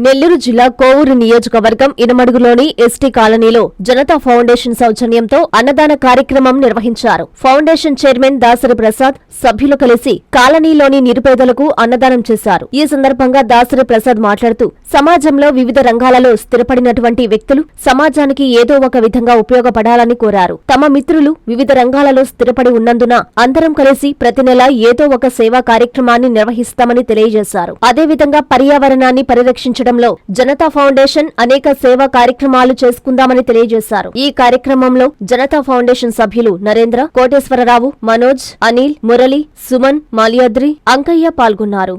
నెల్లూరు జిల్లా కోవూరు నియోజకవర్గం ఇనమడుగులోని ఎస్టీ కాలనీలో జనతా ఫౌండేషన్ సౌజన్యంతో అన్నదాన కార్యక్రమం నిర్వహించారు. ఫౌండేషన్ చైర్మన్ దాసరి ప్రసాద్ సభ్యులు కలిసి కాలనీలోని నిరుపేదలకు అన్నదానం చేశారు. ఈ సందర్భంగా దాసరి ప్రసాద్ మాట్లాడుతూ సమాజంలో వివిధ రంగాలలో స్థిరపడినటువంటి వ్యక్తులు సమాజానికి ఏదో ఒక విధంగా ఉపయోగపడాలని కోరారు. తమ మిత్రులు వివిధ రంగాలలో స్థిరపడి ఉన్నందున అందరం కలిసి ప్రతి నెల ఏదో ఒక సేవా కార్యక్రమాన్ని నిర్వహిస్తామని తెలియజేశారు. అదేవిధంగా పర్యావరణాన్ని పరిరక్షించడంలో జనతా ఫౌండేషన్ అనేక సేవా కార్యక్రమాలు చేసుకుందామని తెలియజేశారు. ఈ కార్యక్రమంలో జనతా ఫౌండేషన్ సభ్యులు నరేంద్ర, కోటేశ్వరరావు, మనోజ్, అనిల్, మురళి, సుమన్, మాల్యాద్రి, అంకయ్య పాల్గొన్నారు.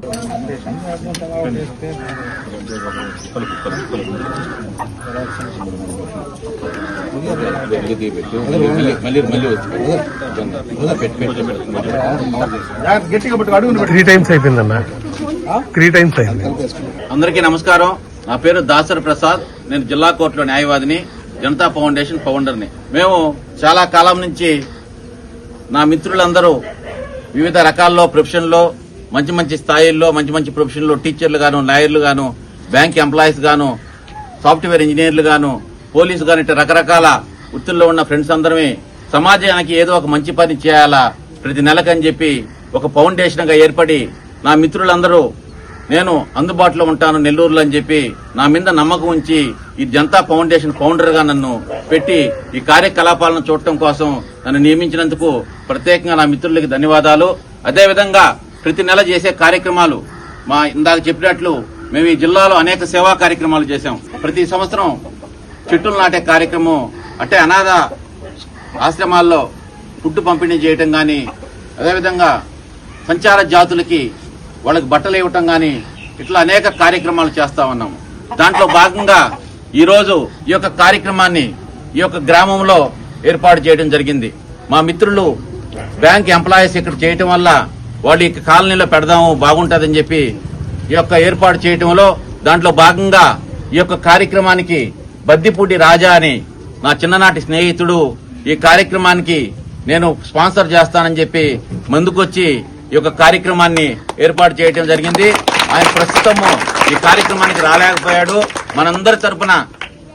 అందరికీ నమస్కారం. నా పేరు దాసరి ప్రసాద్. నేను జిల్లా కోర్టులో న్యాయవాదిని, జనతా ఫౌండేషన్ ఫౌండర్ని. మేము చాలా కాలం నుంచి నా మిత్రులందరూ వివిధ రకాల్లో ప్రొఫెషన్లో మంచి మంచి స్థాయిల్లో మంచి మంచి ప్రొఫెషన్లో టీచర్లు గాను, లాయర్లు గాను, బ్యాంక్ ఎంప్లాయీస్ గాను, సాఫ్ట్వేర్ ఇంజనీర్లు గాను, పోలీసు గాను, ఇట్లా రకరకాల వృత్తుల్లో ఉన్న ఫ్రెండ్స్ అందరమే సమాజానికి ఏదో ఒక మంచి పని చేయాలా ప్రతి నెలకని చెప్పి ఒక ఫౌండేషన్ గా ఏర్పడి నా మిత్రులందరూ నేను అందుబాటులో ఉంటాను నెల్లూరులో అని చెప్పి నా మీద నమ్మకం ఉంచి ఈ జనతా ఫౌండేషన్ ఫౌండర్ గా నన్ను పెట్టి ఈ కార్యకలాపాలను చూడటం కోసం నన్ను నియమించినందుకు ప్రత్యేకంగా నా మిత్రులకి ధన్యవాదాలు. అదేవిధంగా ప్రతి నెల చేసే కార్యక్రమాలు మా ఇందాక చెప్పినట్లు మేము ఈ జిల్లాలో అనేక సేవా కార్యక్రమాలు చేశాం. ప్రతి సంవత్సరం చెట్టులు నాటే కార్యక్రమం, అంటే అనాథ ఆశ్రమాల్లో ఫుడ్ పంపిణీ చేయటం గాని, అదేవిధంగా సంచార జాతులకి వాళ్ళకి బట్టలు ఇవ్వటం గాని, ఇట్లా అనేక కార్యక్రమాలు చేస్తా ఉన్నాము. దాంట్లో భాగంగా ఈ రోజు ఈ యొక్క కార్యక్రమాన్ని ఈ యొక్క గ్రామంలో ఏర్పాటు చేయడం జరిగింది. మా మిత్రులు బ్యాంక్ ఎంప్లాయీస్ ఇక్కడ చేయటం వల్ల వాళ్ళు ఈ కాలనీలో పెడదాము బాగుంటుందని చెప్పి ఈ యొక్క ఏర్పాటు చేయటంలో దాంట్లో భాగంగా ఈ యొక్క కార్యక్రమానికి బద్దిపూడి రాజా అని నా చిన్ననాటి స్నేహితుడు ఈ కార్యక్రమానికి నేను స్పాన్సర్ చేస్తానని చెప్పి ముందుకొచ్చి ఈ యొక్క కార్యక్రమాన్ని ఏర్పాటు చేయడం జరిగింది. ఆయన ప్రస్తుతము ఈ కార్యక్రమానికి రాలేకపోయాడు. మనందరి తరపున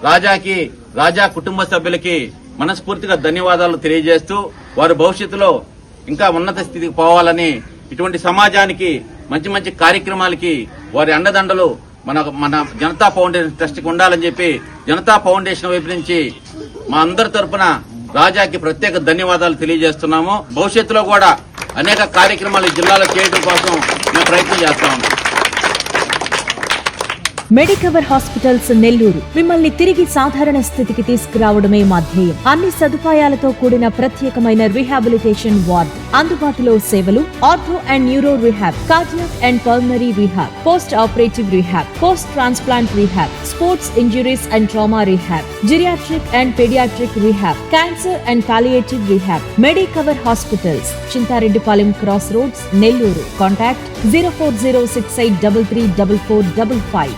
రాజాకి, రాజా కుటుంబ సభ్యులకి మనస్ఫూర్తిగా ధన్యవాదాలు తెలియజేస్తూ వారు భవిష్యత్తులో ఇంకా ఉన్నత స్థితికి పోవాలని, ఇటువంటి సమాజానికి మంచి మంచి కార్యక్రమాలకి వారి అండదండలు మన జనతా ఫౌండేషన్ ట్రస్ట్కి ఉండాలని చెప్పి జనతా ఫౌండేషన్ వైపు నుంచి మా అందరి తరపున రాజాకి ప్రత్యేక ధన్యవాదాలు తెలియజేస్తున్నాము. భవిష్యత్తులో కూడా అనేక కార్యక్రమాలు జిల్లాలో చేయడం కోసం మేము ప్రయత్నం చేస్తాము. మెడికవర్ హాస్పిటల్స్ నెల్లూరు మిమ్మల్ని తిరిగి సాధారణ స్థితికి తీసుకురావడమే మా ధ్యేయం. అన్ని సదుపాయాలతో కూడిన ప్రత్యేకమైన రీహాబిలిటేషన్ వార్డ్, అందుబాటులో సేవలు ortho and neuro rehab, cardiac and pulmonary rehab, post operative rehab, post transplant rehab, sports injuries and trauma rehab, geriatric and paediatric rehab, cancer and palliative rehab. Medicover hospitals, Chintareddypalem cross roads, Nellore. Contact 040683344555.